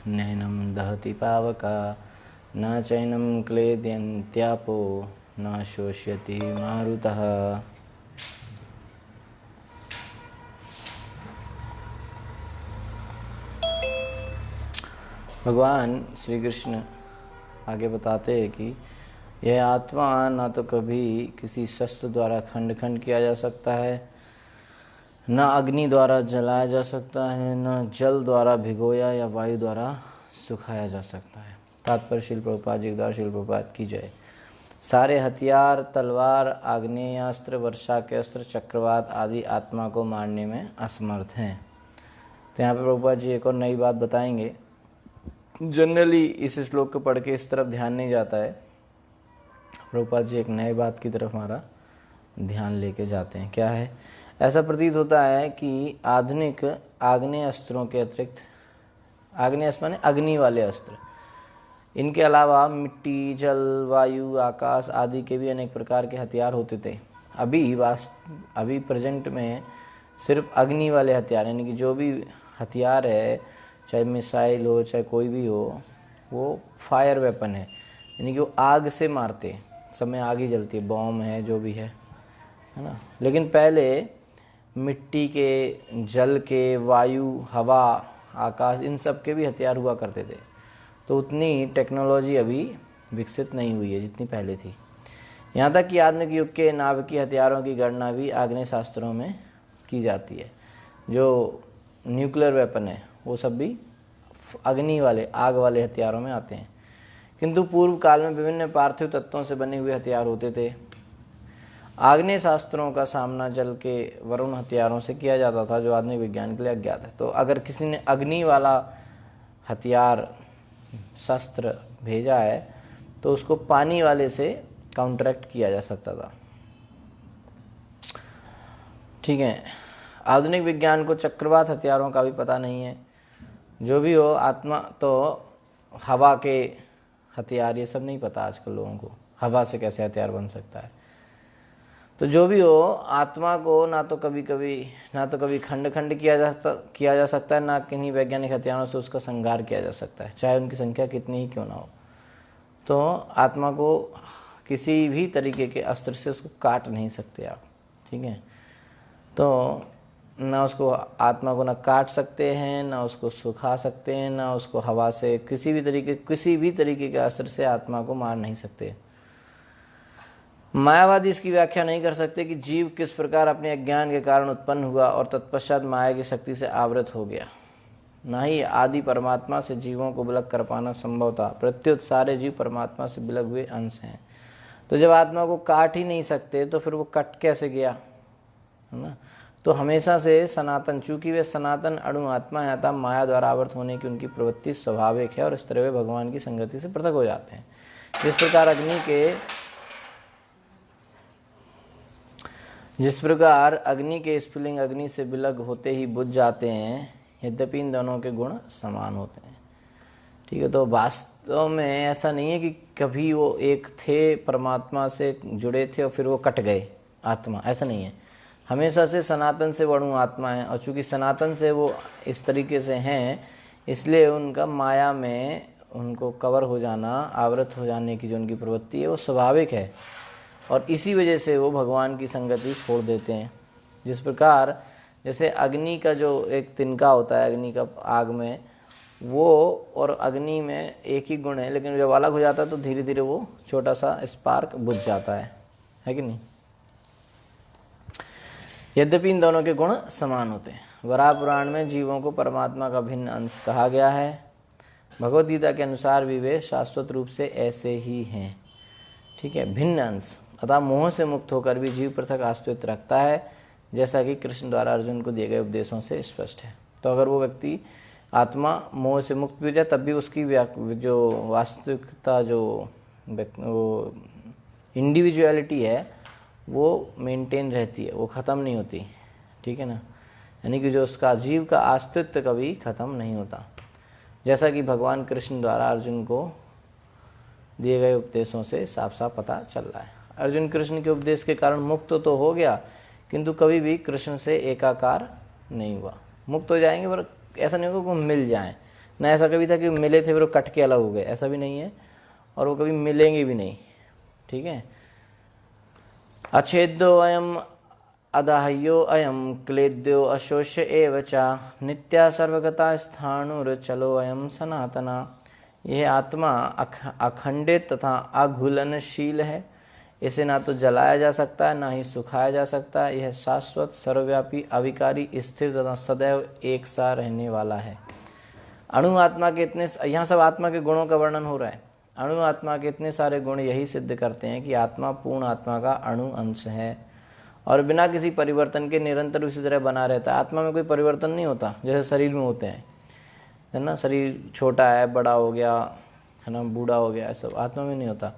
नैनं दहति पावका न चैनं क्लेदयन्त्यापो न शोष्यति मारुतः। भगवान श्री कृष्ण आगे बताते हैं कि यह आत्मा ना तो कभी किसी शस्त्र द्वारा खंड खंड किया जा सकता है, न अग्नि द्वारा जलाया जा सकता है, न जल द्वारा भिगोया या वायु द्वारा सुखाया जा सकता है। तात्पर्य श्रील प्रभुपाद जी द्वारा श्रील प्रभुपाद की जय। सारे हथियार, तलवार, आग्नेयास्त्र, वर्षा के अस्त्र, चक्रवात आदि आत्मा को मारने में असमर्थ हैं। तो यहाँ पर प्रभुपाद जी एक और नई बात बताएंगे। जनरली इस श्लोक को पढ़ के इस तरफ ध्यान नहीं जाता है। प्रभुपाद जी एक नए बात की तरफ हमारा ध्यान लेके जाते हैं। क्या है? ऐसा प्रतीत होता है कि आधुनिक आग्नेय अस्त्रों के अतिरिक्त, आग्नेय अस्त्र माने अग्नि वाले अस्त्र, इनके अलावा मिट्टी, जल, वायु, आकाश आदि के भी अनेक प्रकार के हथियार होते थे। अभी प्रेजेंट में सिर्फ अग्नि वाले हथियार, यानी कि जो भी हथियार है, चाहे मिसाइल हो चाहे कोई भी हो, वो फायर वेपन है, यानी कि वो आग से मारते, सब में आग ही जलती है, बॉम्ब है, जो भी है ना। लेकिन पहले मिट्टी के, जल के, वायु, हवा, आकाश, इन सब के भी हथियार हुआ करते थे। तो उतनी टेक्नोलॉजी अभी विकसित नहीं हुई है जितनी पहले थी। यहाँ तक कि आधुनिक युग के नाभिकीय हथियारों की गणना भी आग्नेय शास्त्रों में की जाती है। जो न्यूक्लियर वेपन है वो सब भी अग्नि वाले, आग वाले हथियारों में आते हैं। किंतु पूर्व काल में विभिन्न पार्थिव तत्वों से बने हुए हथियार होते थे। आग्नेय शास्त्रों का सामना जल के वरुण हथियारों से किया जाता था, जो आधुनिक विज्ञान के लिए अज्ञात है। तो अगर किसी ने अग्नि वाला हथियार, शस्त्र भेजा है तो उसको पानी वाले से काउंटरैक्ट किया जा सकता था। ठीक है। आधुनिक विज्ञान को चक्रवात हथियारों का भी पता नहीं है। जो भी हो, आत्मा तो हवा के हथियार ये सब नहीं पता आजकल लोगों को, हवा से कैसे हथियार बन सकता है। तो जो भी हो, आत्मा को ना तो कभी खंड खंड किया जा सकता है, ना किन्हीं वैज्ञानिक हथियारों से उसका संहार किया जा सकता है, चाहे उनकी संख्या कितनी ही क्यों ना हो। तो आत्मा को किसी भी तरीके के अस्त्र से उसको काट नहीं सकते आप। ठीक है। तो ना उसको, आत्मा को ना काट सकते हैं, ना उसको सुखा सकते हैं, ना उसको हवा से, किसी भी तरीके के अस्त्र से आत्मा को मार नहीं सकते। मायावादी इसकी व्याख्या नहीं कर सकते कि जीव किस प्रकार अपने अज्ञान के कारण उत्पन्न हुआ और तत्पश्चात माया की शक्ति से आवृत हो गया। ना ही आदि परमात्मा से जीवों को विलग कर पाना संभव था। प्रत्युत सारे जीव परमात्मा से विलग हुए अंश हैं। तो जब आत्मा को काट ही नहीं सकते तो फिर वो कट कैसे गया, है ना। तो हमेशा से सनातन, चूंकि वे सनातन अणु आत्मा है, अतः माया द्वारा आवृत होने की उनकी प्रवृत्ति स्वाभाविक है और इस तरह वे भगवान की संगति से पृथक हो जाते हैं। जिस प्रकार अग्नि के स्फुलिंग अग्नि से विलग होते ही बुझ जाते हैं, यद्यपि इन दोनों के गुण समान होते हैं। ठीक है। तो वास्तव में ऐसा नहीं है कि कभी वो एक थे, परमात्मा से जुड़े थे और फिर वो कट गए आत्मा, ऐसा नहीं है। हमेशा से सनातन से वणु आत्मा है, और चूंकि सनातन से वो इस तरीके से हैं, इसलिए उनका माया में उनको कवर हो जाना, आवृत हो जाने की जो उनकी प्रवृत्ति है वो स्वाभाविक है, और इसी वजह से वो भगवान की संगति छोड़ देते हैं। जिस प्रकार जैसे अग्नि का जो एक तिनका होता है, अग्नि का आग में, वो और अग्नि में एक ही गुण है, लेकिन जब अलग हो जाता है तो धीरे धीरे वो छोटा सा स्पार्क बुझ जाता है कि नहीं। यद्यपि इन दोनों के गुण समान होते हैं। वराह पुराण में जीवों को परमात्मा का भिन्न अंश कहा गया है। भगवद गीता के अनुसार भी वे शाश्वत रूप से ऐसे ही हैं। ठीक है, भिन्न अंश, अतः मोह से मुक्त होकर भी जीव पृथक अस्तित्व रखता है, जैसा कि कृष्ण द्वारा अर्जुन को दिए गए उपदेशों से स्पष्ट है। तो अगर वो व्यक्ति आत्मा मोह से मुक्त भी हो जाए, तब भी उसकी जो वास्तविकता, जो वो इंडिविजुअलिटी है, वो मेंटेन रहती है, वो ख़त्म नहीं होती। ठीक है ना। यानी कि जो उसका जीव का अस्तित्व कभी ख़त्म नहीं होता, जैसा कि भगवान कृष्ण द्वारा अर्जुन को दिए गए उपदेशों से साफ साफ पता चल रहा है। अर्जुन कृष्ण के उपदेश के कारण मुक्त तो हो गया, किंतु कभी भी कृष्ण से एकाकार नहीं हुआ। मुक्त हो जाएंगे पर ऐसा नहीं होगा कि वो मिल जाएं, ना ऐसा कभी था कि मिले थे फिर वो कट के अलग हो गए, ऐसा भी नहीं है, और वो कभी मिलेंगे भी नहीं। ठीक है। अच्छेद्यो अयम अदाह्यो अयम क्लेद्यो अशोष्य एव च नित्या सर्वगता स्थाणुर्चलो अयम सनातना। यह आत्मा अखंडित तथा अघुलनशील है, इसे ना तो जलाया जा सकता है ना ही सुखाया जा सकता है। यह शाश्वत, सर्वव्यापी, अविकारी, स्थिर तथा सदैव एक सा रहने वाला है। अणु आत्मा के इतने, यहाँ सब आत्मा के गुणों का वर्णन हो रहा है। अणु आत्मा के इतने सारे गुण यही सिद्ध करते हैं कि आत्मा पूर्ण आत्मा का अणु अंश है और बिना किसी परिवर्तन के निरंतर उसी तरह बना रहता है। आत्मा में कोई परिवर्तन नहीं होता जैसे शरीर में होते हैं, है ना। शरीर छोटा है, बड़ा हो गया, है ना, बूढ़ा हो गया, सब आत्मा में नहीं होता।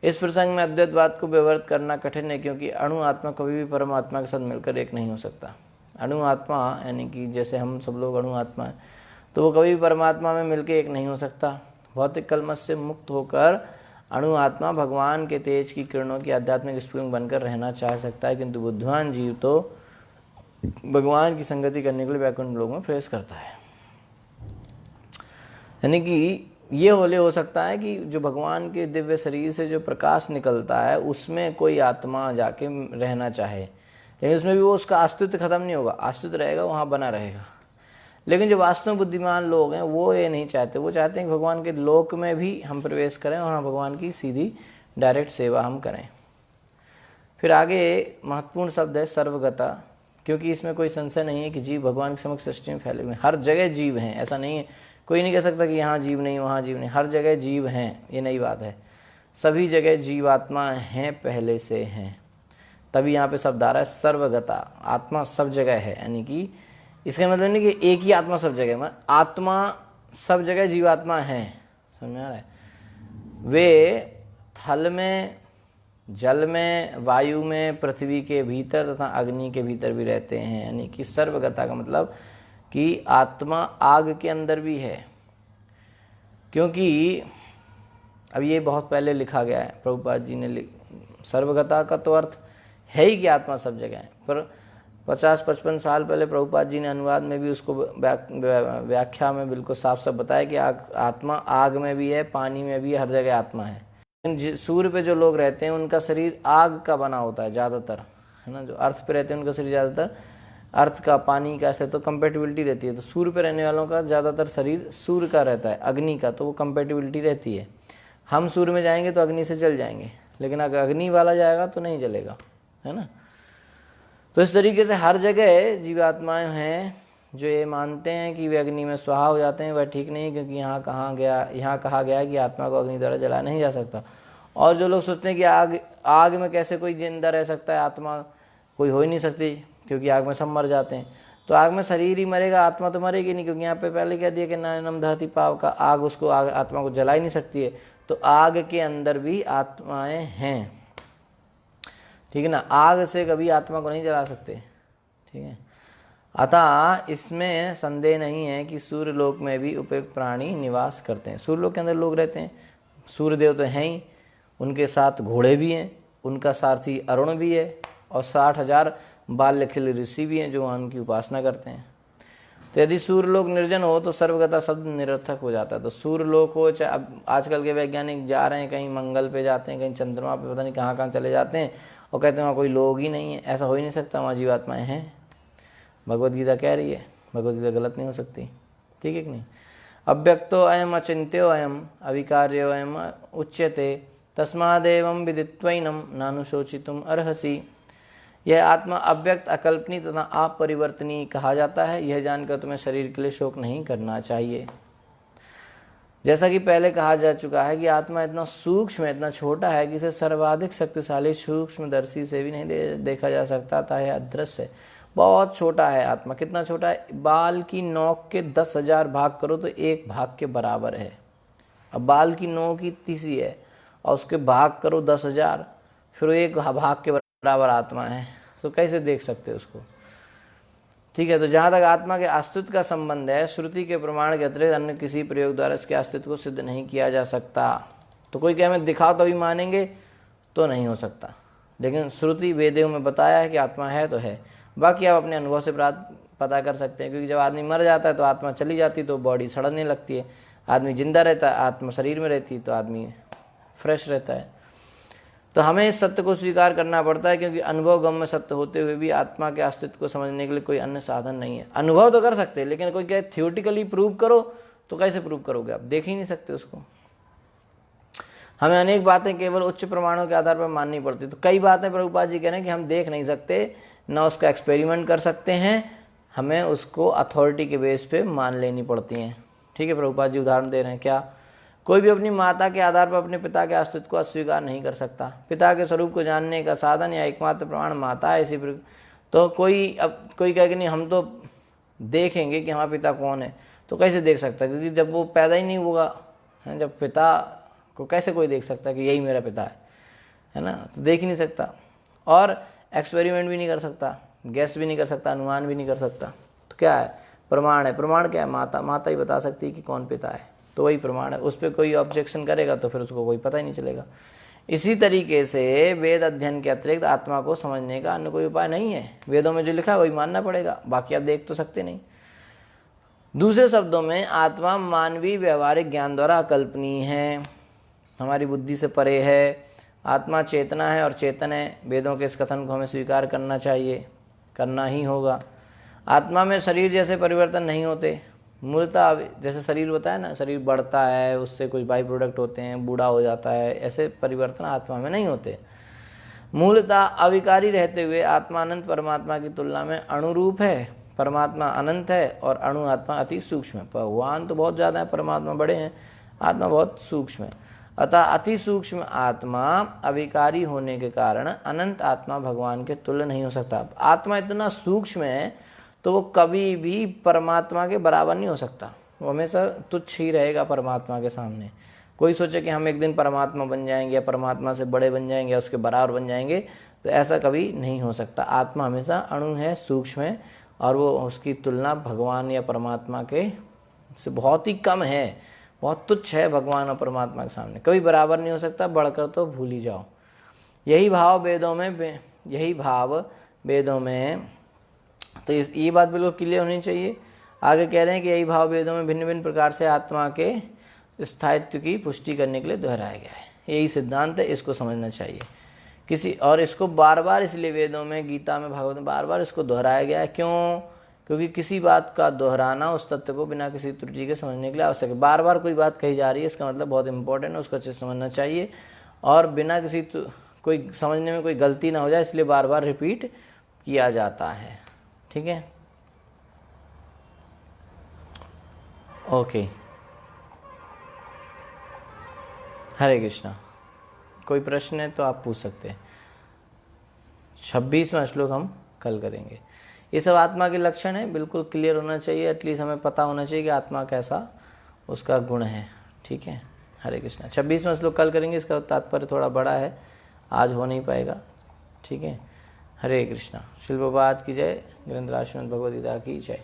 इस प्रसंग में अद्वैतवाद को व्यवहार करना कठिन है, क्योंकि अणु आत्मा कभी भी परमात्मा के साथ मिलकर एक नहीं हो सकता। अणु आत्मा यानी कि जैसे हम सब लोग अणु आत्मा है, तो वो कभी भी परमात्मा में मिलकर एक नहीं हो सकता। भौतिक कलमश से मुक्त होकर अणु आत्मा भगवान के तेज की किरणों की आध्यात्मिक स्फुलिंग बनकर रहना चाह सकता है, किंतु बुद्धिमान जीव तो भगवान की संगति करने के लिए वैकुंठ लोक में प्रवेश करता है। यानी कि ये हो सकता है कि जो भगवान के दिव्य शरीर से जो प्रकाश निकलता है उसमें कोई आत्मा जाके रहना चाहे, लेकिन उसमें भी वो उसका अस्तित्व खत्म नहीं होगा, अस्तित्व रहेगा, वहाँ बना रहेगा। लेकिन जो वास्तव में बुद्धिमान लोग हैं वो ये नहीं चाहते, वो चाहते हैं कि भगवान के लोक में भी हम प्रवेश करें और भगवान की सीधी डायरेक्ट सेवा हम करें। फिर आगे महत्वपूर्ण शब्द है सर्वगता, क्योंकि इसमें कोई संशय नहीं है कि जीव भगवान के समक्ष सृष्टि में फैले हुए हैं। हर जगह जीव हैं, ऐसा नहीं है, कोई नहीं कह सकता कि यहाँ जीव नहीं वहाँ जीव नहीं, हर जगह जीव हैं, ये नई बात है। सभी जगह जीवात्मा हैं, पहले से हैं, तभी यहाँ पे शब्द आ रहा है सर्वगता, आत्मा सब जगह है। यानी कि इसका मतलब नहीं कि एक ही आत्मा सब जगह, आत्मा सब जगह जीवात्मा है, समझ में आ रहा है। वे थल में, जल में, वायु में, पृथ्वी के भीतर तथा अग्नि के भीतर भी रहते हैं। यानी कि सर्वगता का मतलब कि आत्मा आग के अंदर भी है, क्योंकि अब ये बहुत पहले लिखा गया है, प्रभुपाद जी ने सर्वगता का तो अर्थ है ही कि आत्मा सब जगह है, पर 50-55 साल पहले प्रभुपाद जी ने अनुवाद में भी उसको व्याख्या में बिल्कुल साफ साफ बताया कि आत्मा आग में भी है, पानी में भी है, हर जगह आत्मा है। सूर्य पे जो लोग रहते हैं उनका शरीर आग का बना होता है ज़्यादातर, है ना। जो अर्थ पे रहते हैं उनका शरीर ज़्यादातर अर्थ का, पानी का, ऐसे तो कंपेटिबिलिटी रहती है। तो सूर्य पे रहने वालों का ज़्यादातर शरीर सूर्य का रहता है, अग्नि का, तो वो कंपेटिबिलिटी रहती है। हम सूर्य में जाएंगे तो अग्नि से जल जाएंगे, लेकिन अगर अग्नि वाला जाएगा तो नहीं जलेगा, है ना। तो इस तरीके से हर जगह जीवात्माएं हैं जो ये मानते हैं कि वे अग्नि में स्वाहा हो जाते हैं, वह ठीक नहीं, क्योंकि यहाँ कहा गया है कि आत्मा को अग्नि द्वारा जलाया नहीं जा सकता। और जो लोग सोचते हैं कि आग में कैसे कोई जिंदा रह सकता है, आत्मा कोई हो ही नहीं सकती, क्योंकि आग में सब मर जाते हैं। तो आग में शरीर ही मरेगा, आत्मा तो मरेगी नहीं, क्योंकि यहाँ पे पहले कह दिया कि नानम धरती पाव का, आग उसको आत्मा को जला ही नहीं सकती है। तो आग के अंदर भी आत्माएं हैं, ठीक है ना। आग से कभी आत्मा को नहीं जला सकते, ठीक है। अतः इसमें संदेह नहीं है कि सूर्य लोक में भी उपयुक्त प्राणी निवास करते हैं। सूर्य लोक के अंदर लोग रहते हैं, सूर्य देव तो हैं ही, उनके साथ घोड़े भी हैं, उनका सारथी अरुण भी है, और 60,000 बाल्यखिल ऋषि भी हैं जो उनकी उपासना करते हैं। तो यदि सूर्यलोक निर्जन हो तो सर्वगता शब्द निरर्थक हो जाता है। तो सूर्यलोक हो, चाहे अब आजकल के वैज्ञानिक जा रहे हैं, कहीं मंगल पे जाते हैं, कहीं चंद्रमा पे, पता नहीं कहाँ कहाँ चले जाते हैं, और कहते हैं वहाँ कोई लोग ही नहीं है। ऐसा हो ही नहीं सकता, वहाँ जीवात्माएँ हैं, भगवद गीता कह रही है, भगवद गीता गलत नहीं हो सकती, ठीक है कि नहीं। अव्यक्तो अयम अचिंत्यो अयम अविकार्यो अयम उच्यते तस्मादेवं विदित्वैनं नानुशोचितुम अर्हसि। यह आत्मा अव्यक्त, अकल्पनीय तथा अपरिवर्तनीय कहा जाता है। यह जानकर तुम्हें शरीर के लिए शोक नहीं करना चाहिए। जैसा कि पहले कहा जा चुका है कि आत्मा इतना सूक्ष्म, इतना छोटा है कि इसे सर्वाधिक शक्तिशाली सूक्ष्मदर्शी से भी नहीं देखा जा सकता था। यह अदृश्य है, बहुत छोटा है आत्मा। कितना छोटा है, बाल की नोक के 10,000 भाग करो तो एक भाग के बराबर है। अब बाल की नोक की तीसी है और उसके भाग करो 10,000, फिर एक भाग के बराबर आत्मा है, तो कैसे देख सकते उसको, ठीक है। तो जहाँ तक आत्मा के अस्तित्व का संबंध है, श्रुति के प्रमाण के अतिरिक्त अन्य किसी प्रयोग द्वारा इसके अस्तित्व को सिद्ध नहीं किया जा सकता। तो कोई कहे हमें दिखाओ तभी मानेंगे, तो नहीं हो सकता। लेकिन श्रुति वेदों में बताया है कि आत्मा है तो है, बाकी आप अपने अनुभव से पता कर सकते हैं, क्योंकि जब आदमी मर जाता है तो आत्मा चली जाती है तो बॉडी सड़ने लगती है, आदमी जिंदा रहता है, आत्मा शरीर में रहती है तो आदमी फ्रेश रहता है। तो हमें इस सत्य को स्वीकार करना पड़ता है, क्योंकि अनुभव गम्य सत्य होते हुए भी आत्मा के अस्तित्व को समझने के लिए कोई अन्य साधन नहीं है। अनुभव तो कर सकते हैं, लेकिन कोई कहे थियोटिकली प्रूव करो, तो कैसे प्रूव करोगे? आप देख ही नहीं सकते उसको। हमें अनेक बातें केवल उच्च प्रमाणों के आधार पर माननी पड़ती। तो कई बातें प्रभुपाद जी कह रहे हैं कि हम देख नहीं सकते, ना उसका एक्सपेरिमेंट कर सकते हैं, हमें उसको अथॉरिटी के बेस पे मान लेनी पड़ती हैं। ठीक है, प्रभुपाद जी उदाहरण दे रहे हैं। क्या? कोई भी अपनी माता के आधार पर अपने पिता के अस्तित्व को अस्वीकार नहीं कर सकता। पिता के स्वरूप को जानने का साधन या एकमात्र प्रमाण माता है। इसी तो कोई कहे कि नहीं हम तो देखेंगे कि हमारा पिता कौन है, तो कैसे देख सकता है? क्योंकि जब वो पैदा ही नहीं होगा, जब पिता को कैसे कोई देख सकता कि यही मेरा पिता है ना? तो देख ही नहीं सकता, और एक्सपेरिमेंट भी नहीं कर सकता, गैस भी नहीं कर सकता, अनुमान भी नहीं कर सकता। तो क्या है? प्रमाण है। प्रमाण क्या है? माता ही बता सकती है कि कौन पिता है, तो वही प्रमाण है। उस पर कोई ऑब्जेक्शन करेगा तो फिर उसको कोई पता ही नहीं चलेगा। इसी तरीके से वेद अध्ययन के अतिरिक्त आत्मा को समझने का अन्य कोई उपाय नहीं है। वेदों में जो लिखा है वही मानना पड़ेगा, बाकी आप देख तो सकते नहीं। दूसरे शब्दों में आत्मा मानवीय व्यवहारिक ज्ञान द्वारा अकल्पनीय है, हमारी बुद्धि से परे है। आत्मा चेतना है और चेतन है। वेदों के इस कथन को हमें स्वीकार करना चाहिए, करना ही होगा। आत्मा में शरीर जैसे परिवर्तन नहीं होते। मूलतः जैसे शरीर होता है ना, शरीर बढ़ता है, उससे कुछ बाई प्रोडक्ट होते हैं, बूढ़ा हो जाता है, ऐसे परिवर्तन आत्मा में नहीं होते। मूलतः अविकारी रहते हुए आत्मा अनंत परमात्मा की तुलना में अणुरूप है। परमात्मा अनंत है और अणु आत्मा अति सूक्ष्म है। भगवान तो बहुत ज़्यादा है, परमात्मा बड़े हैं, आत्मा बहुत सूक्ष्म है। अतः अति सूक्ष्म आत्मा अविकारी होने के कारण अनंत आत्मा भगवान के तुल्य नहीं हो सकता। आत्मा इतना सूक्ष्म है तो वो कभी भी परमात्मा के बराबर नहीं हो सकता, वो हमेशा तुच्छ ही रहेगा परमात्मा के सामने। कोई सोचे कि हम एक दिन परमात्मा बन जाएंगे या परमात्मा से बड़े बन जाएंगे या उसके बराबर बन जाएंगे, तो ऐसा कभी नहीं हो सकता। आत्मा हमेशा अणु है, सूक्ष्म है, और वो उसकी तुलना भगवान या परमात्मा के से बहुत ही कम है, बहुत तुच्छ है भगवान और परमात्मा के सामने, कभी बराबर नहीं हो सकता। बढ़कर तो भूल ही जाओ। यही भाव वेदों में तो ये बात बिल्कुल क्लियर होनी चाहिए। आगे कह रहे हैं कि यही भाव वेदों में भिन्न भिन्न प्रकार से आत्मा के स्थायित्व की पुष्टि करने के लिए दोहराया गया है। यही सिद्धांत है, इसको समझना चाहिए। और इसको बार बार इसलिए वेदों में, गीता में, भागवत में बार बार इसको दोहराया गया है। क्यों? क्योंकि किसी बात का दोहराना उस तत्व को बिना किसी त्रुटि के समझने के लिए आवश्यक है। बार बार कोई बात कही जा रही है, इसका मतलब बहुत इंपॉर्टेंट है, उसको अच्छे से समझना चाहिए, और बिना किसी कोई समझने में कोई गलती ना हो जाए, इसलिए बार बार रिपीट किया जाता है। ठीक है, ओके। हरे कृष्णा। कोई प्रश्न है तो आप पूछ सकते हैं। 26वां श्लोक हम कल करेंगे। ये सब आत्मा के लक्षण है, बिल्कुल क्लियर होना चाहिए। एटलीस्ट हमें पता होना चाहिए कि आत्मा कैसा उसका गुण है। ठीक है, हरे कृष्णा। 26वां श्लोक कल करेंगे, इसका तात्पर्य थोड़ा बड़ा है, आज हो नहीं पाएगा। ठीक है, हरे कृष्णा। शिल प्रभुपाद की जय, ग्रंथराज श्रीमद् भगवद गीता की जय।